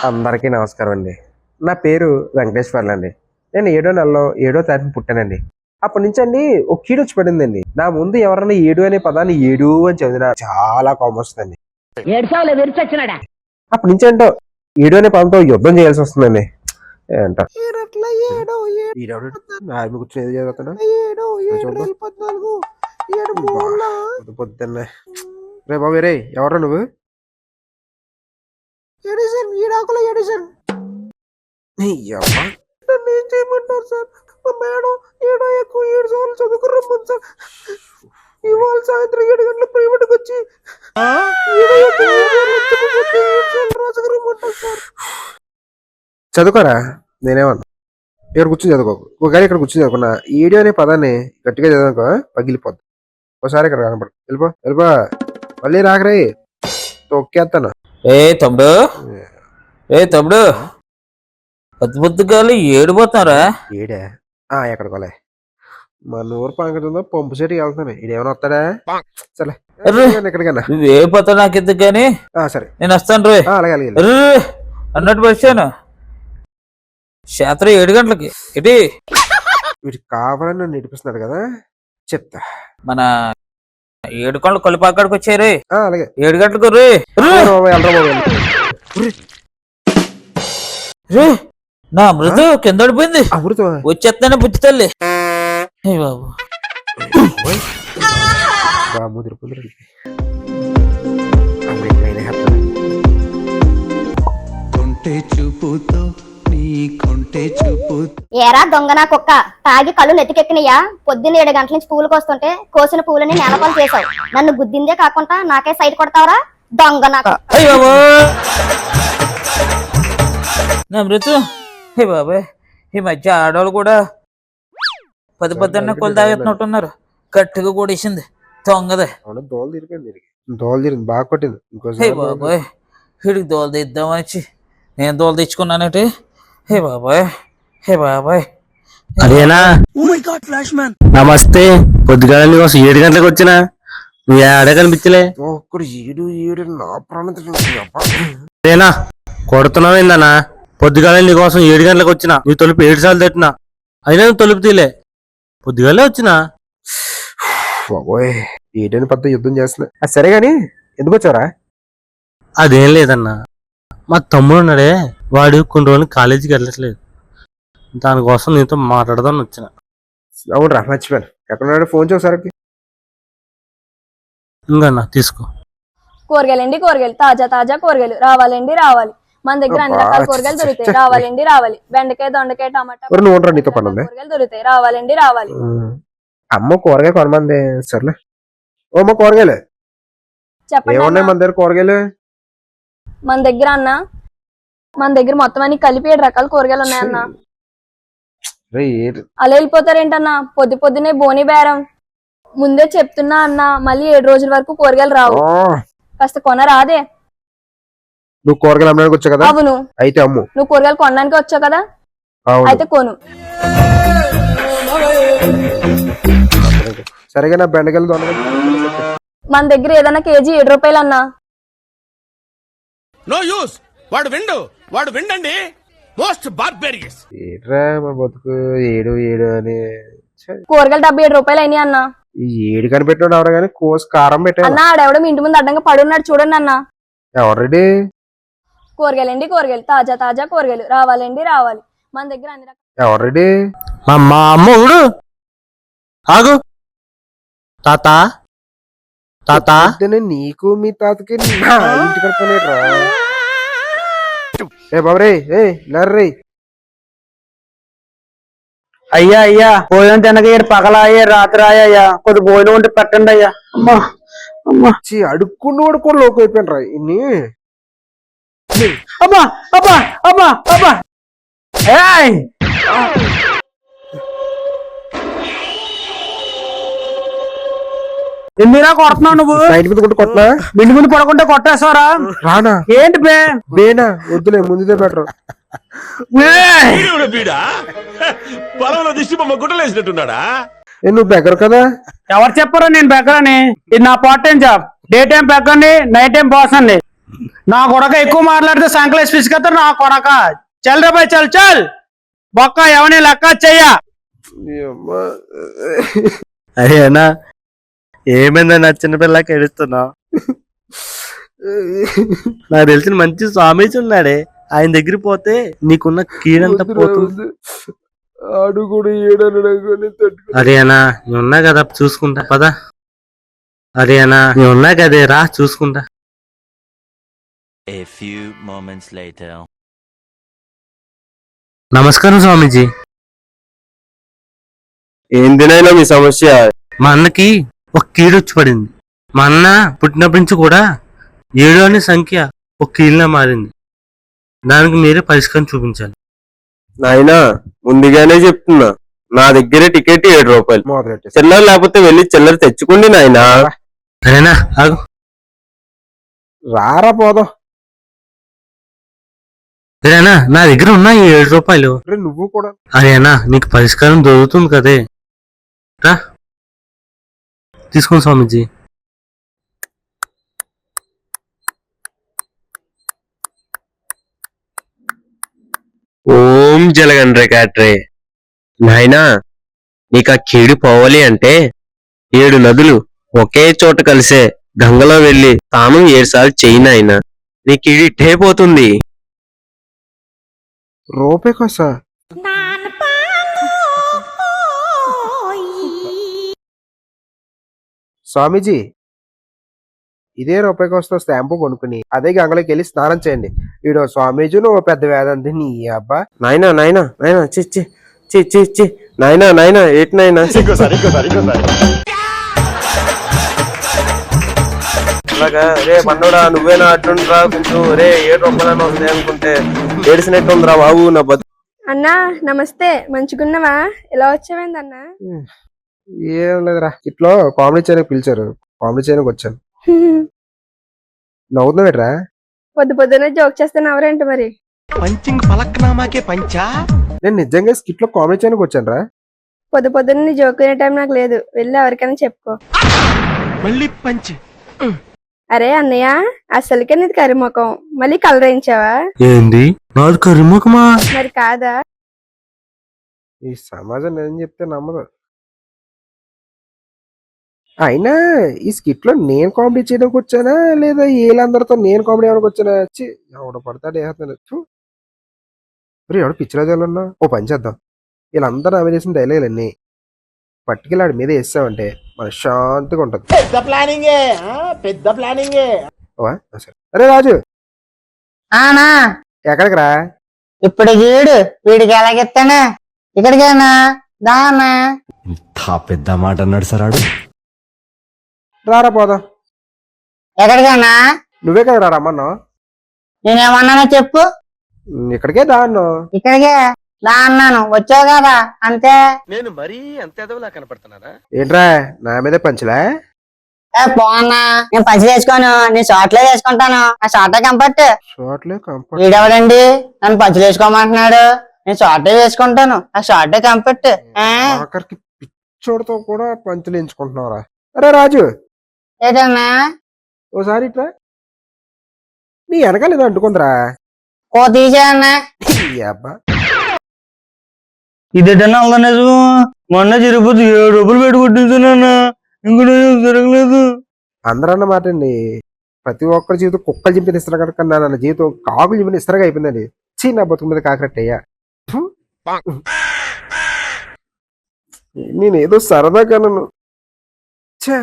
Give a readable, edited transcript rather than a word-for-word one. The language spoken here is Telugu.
అందరికీ నమస్కారం అండి. నా పేరు వెంకటేశ్వర్లు అండి. నేను 7వ నెలలో 7వ తారీఖున పుట్టానండి. అప్పటి నుంచి అండి ఒక కీడు వచ్చి పడిందండి. నా ముందు ఎవరైనా 7 అనే పదాన్ని 7 అని చదివినా చాలా కోపం వస్తుందండి. అప్పటి నుంచి ఏంటో 7 అనే పదంతో యుద్ధం చేయాల్సి వస్తుందండి. పొద్దున్నే రే బాబు రే ఎవరా నువ్వు? ఏం చేయమంటారు సార్? మా మేడం 7 ఎక్కువ 7 సార్లు చదువుకురమ్మని సార్. ఇవాళ సాయంత్రం 7 గంటల ప్రైవేట్కి వచ్చి రాసుకురమ్మంటారు సార్. చదువుకోరా, నేనేమన్నా ఇక్కడ కూర్చొని చదువుకోకు. ఒకవేళ ఇక్కడ కూర్చొని చదువుకున్నా 7 అనే పదాన్ని గట్టిగా చదువుకో పగిలిపోద్ది. ఒకసారి ఇక్కడ కనపడు. వెళ్ళిపో వెళ్ళిపో, మళ్ళీ రాకరే తొక్కేస్తాను. తమ్ముడు పొద్దు పొద్దుగాలి ఏడిపోతారా? ఏడా ఎక్కడికోలే మన ఊరు పంకటుందో పంపు చెట్టుకి వెళ్తాను. ఇదేమైనా వస్తాడా? సరే ఎక్కడికన్నా నువ్వు ఏ పోతావు నాకు ఎందుకు కానీ. సరే నేను వస్తాను రే. అలాగే అలాగే అన్నట్టు వచ్చాను శాస్త్రం 7 గంటలకి. ఇది వీటికి కావాలని నన్ను నడిపిస్తున్నాడు కదా, చెప్తా. మన 7 కొండలు కొలిపాకాడికి వచ్చారు. అలాగే 7 గంటలకు రే. నా మృదు కింద పడిపోయింది. వచ్చేస్తానే బుచ్చి తల్లి. బాబు ఏరా దొంగనా కుక్క, తాగి కళ్ళు నెత్తికెక్కినయ్యా? పొద్దున్న 7 గంటల నుంచి పూలకు వస్తుంటే కోసిన పూలని నేలపాలు చేసావు. నన్ను గుద్దిందే కాకుండా నాకే సైట్ కొడతావరా దొంగనా? నా మృతు హే బాబాయ్, ఈ మధ్య ఆడవాళ్ళు కూడా 10 పొద్దున్న కొలు తాగెత్తున్నట్టున్నారు. గట్టిగా కూడా ఇచ్చింది దొంగదే. దోలు తిరిగింది బాగా కొట్టింది. హే బాబాయ్, వీడికి దోలు తీద్దామని వచ్చి నేను దోలు తెచ్చుకున్నానంటే. హే బాబాయ్ హే బాబాయ్. అదేనా? నమస్తే. పొద్దుగా 7 గంటలకు వచ్చినా నువ్వు ఏడే కనిపించలే. అదేనా కొడుతున్నావేందన్నా? పొద్దుగాల నీకోసం 7 గంటలకు వచ్చినా, నీ తొలుపు 7 సార్లు తట్టినా, అయినా నువ్వు తొలుపు తీలే. పొద్దుగాలే వచ్చినా. ఏడని పెద్ద యుద్ధం చేస్తున్నా. సరే గాని ఎందుకు వచ్చారా? అదేం లేదన్నా, మా తమ్ముడు ఉన్నాడే, వాడు కొన్ని రోజులు కాలేజీకి వెళ్ళట్లేదు. దానికోసం నీతో మాట్లాడదాని వచ్చిన. అవును రా, మర్చిపోయాను. ఎక్కడ ఫోన్ చేసారికి. ఇంకన్నా తీసుకో. కూరగాయలండి, కూరగాయలు తాజా తాజా కూరగాయలు రావాలండి రావాలి. మన దగ్గర అన్ని రకాల కూరగాయలు దొరుకుతాయి. రావాలండి రావాలి. బెండకాయ, దొండకాయ, టమాటా కూరగాయలు దొరుకుతాయి. రావాలండి రావాలి. అమ్మ కూరగాయ కొనమంది. సర్లే ఓ అమ్మ కూరగాయలు చెప్పండి. మన దగ్గర కూరగాయలు మన దగ్గర అన్న, మన దగ్గర మొత్తం అన్ని కలిపి 7 రకాల కూరగాయలు ఉన్నాయన్న. అలా వెళ్ళిపోతారేంటన్నా? పొద్దునే బోని బేరం. ముందే చెప్తున్నా అన్న, మళ్ళీ 7 రోజుల వరకు కూరగాయలు రావు. కాస్త కొనరాదే. నువ్వు కూరగాయలు అమ్మడానికి వచ్చావు కదా? అవును. అయితే అమ్ము. నువ్వు కూరగాయలు కొనడానికి వచ్చావు కదా? అయితే కొను. సరేగా నా బెండకాయలు దొండకాయలు. మన దగ్గర ఏదైనా కేజీ 7 రూపాయలు అన్నా. No use. వాడు విండండి. Most barbarous. ఏట్రా మా బతుకు 7 అని. కూరగాయలు 77 రూపాయలు అయినాయి అన్న. ఈ 7 కనిపెట్టినాడు ఎవరు కానీ కోసి కారం పెట్టా అన్న. ఆడెవడో మీ ఇంటి ముందు అడ్డంగా పడున్నాడు చూడండి అన్న. ఎవరెడీ? కూరగాయలండి, కూరగాయలు తాజా తాజా కూరగాయలు రావాలండి రావాలి. మన దగ్గర అన్ని రకాల. ఎవరెడీ? మా అమ్మడు ఆగు. తాత తాత నీకు మీ తాతకి నా ఇంటి కడుపునేట్రా. ఏ బాబరే ఏ నర్రీ. అయ్యా భోజనం తినక పగల అయ్యా, రాత్రి అయ్యా, కొద్ది భోజనం ఉంటే పెట్టండి అయ్యా. అమ్మా అడుక్కున్నోడు కూడా లోకి అయిపోయినరా ఇన్ని. అమ్మా ఎందుకురా కొడుతున్నావు నువ్వు? సైడ్ మీద కూడా కొట్టనా? బిండి ముందు పడకుండా కొట్టేస్తావరా? రానా? ఏంటి బేనా? వద్దులే, ముందుదే బెటర్. పొలంలో దిష్టి బొమ్మ గుట్టలేసినట్టున్నాడా? నువ్వు బెగ్గర కదా? ఎవరు చెప్పారో నేను బెగ్గరని? ఇది నా part time job. Day time బెగ్గండి, నైట్ టైం బాస్ అండి. నా కొడక ఎక్కువ మాట్లాడితే సంకలేసి పిసుకత్తారు నా కొడక. చల్ రా బాయ్ చల్ చల్. బొక్క ఎవని లెక్క చెయ్య. అరే అన్నా ఏమైందన్నా చిన్నపిల్లకి ఏడుస్తున్నా? నాకు తెలిసిన మంచి స్వామీజీ ఉన్నాడే, ఆయన దగ్గర పోతే నీకున్న కీడంతా పోతుంది. ఆడు కూడా అరే అన్నా నేను ఉన్నా కదా చూసుకుంటా పదా. అరే అన్నా నేను ఉన్నా కదే రా చూసుకుంటా. A few moments later. నమస్కారం స్వామీజీ. ఏందినైనా మీ సమస్య? మా అన్నకి ఒక కీడు వచ్చి పడింది. మా అన్న పుట్టినప్పటి నుంచి కూడా 7 అనే సంఖ్య ఒక కీడులా మారింది. దానికి మీరే పరిష్కారం చూపించాలి. నాయనా ముందుగానే చెప్తున్నా, నా దగ్గర టికెట్ 7 రూపాయలు. మొదలెట్టేసి చిల్లర లేకపోతే వెళ్ళి చిల్లర తెచ్చుకోండి నాయనా. సరేనా ఆగు. రారా పోదాం. సరేనా నా దగ్గర ఉన్నాయి 7 రూపాయలు. నువ్వు కూడా అరే అన్నా నీకు పరిష్కారం దొరుకుతుంది కదే రా తీసుకోండి స్వామీజీ. ఓం జలగండ్రే కాట్రే. నాయనా నీకు ఆ కీడు పోవాలి అంటే 7 నదులు ఒకే చోట కలిసే గంగలో వెళ్లి స్నానం 7 సార్లు చెయ్యి నాయనా, నీ కీడు ఇట్టే పోతుంది. రూపాయి కోసా స్వామీజీ, ఇదే రూపాయి కోసం స్టాంపు కొనుక్కుని అదే గంగలోకి వెళ్ళి స్నానం చేయండి. ఈడో స్వామీజీ నువ్వు పెద్ద వేదంతి నీ అబ్బా. నాయనా నాయనా నాయనా చి చి చి చి చి నాయనా నాయనా ఏటి నాయనా. అలాగా రే మన్నోడా నువ్వేనా అట్టుండ్రా కొంచెం రే 7 రూపాయలని వస్తాయి అనుకుంటే ఏడిసినట్టుందిరా బాబు నా బతు. అన్నా నమస్తే, మంచిగున్నవా? ఎలా వచ్చావేంది అన్నా? ఏం లేదురా, ఇట్లో కామెడీ చేయడానికి పిలిచారు, కామెడీ చేయడానికి వచ్చాను. నవ్వుతున్నావేట్రా? పొద్దు పొద్దునే జోక్ చేస్తాను ఎవరేంటి మరి? పంచింగ్ పలక్నామాకే పంచా. నేను నిజంగా స్కిట్ లో కామెడీ చేయడానికి వచ్చాను రా. పొద్దు పొద్దున్న నీ జోక్ వినే టైం నాకు లేదు, వెళ్ళి ఎవరికైనా చెప్పుకో. మళ్ళీ పంచ్. అరే అన్నయ్య, అసలుకే నీది కరిముఖం, మళ్ళీ కలర్ వేయించావా? ఏంది నాది కరిముఖమా? మరి కాదా? ఈ సమాజం ఏం చెప్తే నమ్మదు. అయినా ఈ స్కిట్ లో నేను కామెడీ చేయడానికి వచ్చానా లేదా వీళ్ళందరితో నేను కామెడీ అవడానికి వచ్చానా? ఎవడ పడతాడు వేస్తున్నాడు. ఎవడ పిచ్చిరాజాలన్నా ఓ పని చేద్దాం, వీళ్ళందరూ ఆమె చేసిన డైలాగులన్నీ పట్టుకెళ్ళి ఆడి మీద వేసామంటే మన శాంతిగా ఉంటది. సరే. అరే రాజు ఆనా ఎక్కడికి రా? ఇప్పుడు చూడు వీడికి ఎలాగెత్తానా, ఇక్కడికేనా దానా. పెద్ద మాట అన్నాడు సరాడు. రారా పోదాం. ఎక్కడికేనా? నువ్వే కదా రా రమ్మన్నావు. నేనేమన్నానో చెప్పు. ఇక్కడికే దా అన్నావు. ఇక్కడికే దా అన్నాను, వచ్చావు కదా అంతే. నేను మరీ అంత ఎదవలా కనపడుతున్నానా? ఏంట్రా నా మీదే పంచలే? పోన్నా, నేను పంచి వేసుకోను, నేను షార్ట్లే వేసుకుంటాను, ఆ షార్టే కంఫర్ట్. షార్ట్లే కంఫర్ట్. వీడెవడండి నన్ను పంచులు వేసుకోమంటున్నాడు? నేను షార్టే వేసుకుంటాను, ఆ షార్టే కంఫర్ట్. ఆఖరికి పిచ్చోడితో కూడా పంచులు ఎంచుకుంటున్నావురా. అరే రాజు ఏదన్నా ఓసారి ఇట్లా నీ వెనకాల ఏదో అంటుకుందిరా. కో తీసేయన్నా. ఈ అబ్బా ఇదేటన్నా నిజం, మొన్న తిరుపతి 7 రూపాయలు పెట్టి కొట్టించానన్నా, ఇంకో జరగలేదు. అందరన్న మాట అండి, ప్రతి ఒక్కరి జీవితం కుక్కలు చింపిన ఇస్తారు కన్నా నా జీవితం కాకులు చింపిన ఇస్తారుగా అయిపోయిందండి. నా బతుకు మీద కాకరట్టయ్యా. నేనేదో సరదా కన్నాను. ఛే